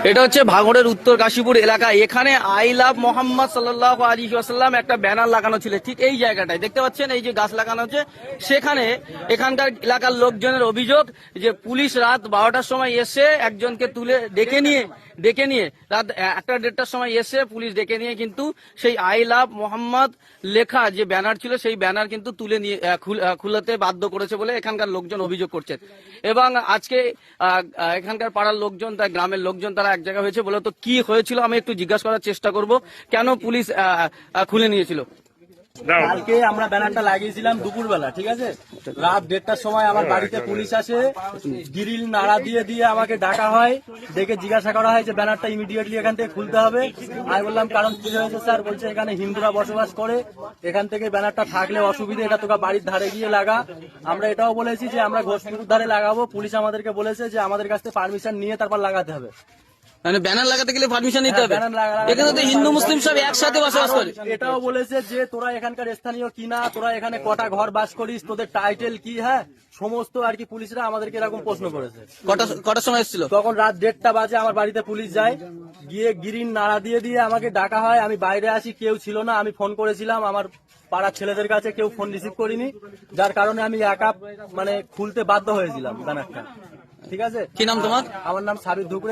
এটা হচ্ছে ভাঙড়ের উত্তর কাশীপুর এলাকা। এখানে আই লাভ মোহাম্মদ সাল্লাল্লাহু আলাইহি ওয়াসাল্লাম একটা ব্যানার লাগানো ছিল ঠিক এই জায়গাটায়, দেখতে পাচ্ছেন এই যে গাছ লাগানো হচ্ছে সেখানে। এখানকার এলাকার লোকজনের অভিযোগ যে পুলিশ রাত 12টার সময় এসে একজনকে তুলে ডেকে নিয়ে রাত 1টা-1:30টার সময় এসে পুলিশ ডেকে নিয়ে কিন্তু সেই আই লাভ মোহাম্মদ লেখা যে ব্যানার ছিল সেই ব্যানার কিন্তু তুলে নিয়ে খুলতে বাধ্য করেছে বলে এখানকার লোকজন অভিযোগ করছেন। এবং আজকে এখানকার পাড়ার লোকজন, তাই গ্রামের লোকজন তারা এক জায়গায় হয়েছে বলে। তো কি হয়েছিল আমি একটু জিজ্ঞাসা করার চেষ্টা করব, কেন পুলিশ খুলে নিয়েছিল। কালকে আমরা ব্যানারটা লাগিয়েছিলাম দুপুরবেলা, ঠিক আছে। রাত 1:30টার সময় আমার বাড়িতে পুলিশ আসে, গ্রিল নাড়া দিয়ে আমাকে ডাকা হয়, ডেকে জিজ্ঞাসা করা হয় যে ব্যানারটা ইমিডিয়েটলি এখান থেকে খুলতে হবে। আমি বললাম কারণ কি হয়েছে স্যার? বলছে এখানে হিন্দুরা বসবাস করে, এখান থেকে ব্যানারটা থাকলে অসুবিধা, এটা তোকে বাড়ির ধারে গিয়ে লাগা। আমরা এটাও বলেছি যে আমরা ঘোষপুকুর ধারে লাগাবো। পুলিশ আমাদেরকে বলেছে যে আমাদের কাছ থেকে পারমিশন নিয়ে তারপর লাগাতে হবে। মানে ব্যানার লাগাতে গেলে পারমিশন নিতে হবে। এখানে তো হিন্দু মুসলিম সব একসাথে বসবাস করে। এটাও বলেছে যে তোরা এখানকার স্থানীয় কিনা, তোরা এখানে কটা ঘর বাস করিস, তোদের টাইটেল কি, হ্যাঁ সমস্ত আর কি পুলিশরা আমাদেরকে এরকম প্রশ্ন করেছে। কটার সময় এসেছিল? তখন রাত 1:30 বাজে আমার বাড়িতে পুলিশ যায়, গিয়ে গ্রিল নাড়া দিয়ে আমাকে ডাকা হয়। আমি বাইরে আসি, কেউ ছিল না। আমি ফোন করেছিলাম আমার পাড়ার ছেলেদের কাছে, কেউ ফোন রিসিভ করিনি, যার কারণে আমি একা খুলতে বাধ্য হয়েছিলাম ব্যানারটা, ঠিক আছে। কি নাম তোমার? আমার নাম সাবির ধুকরে।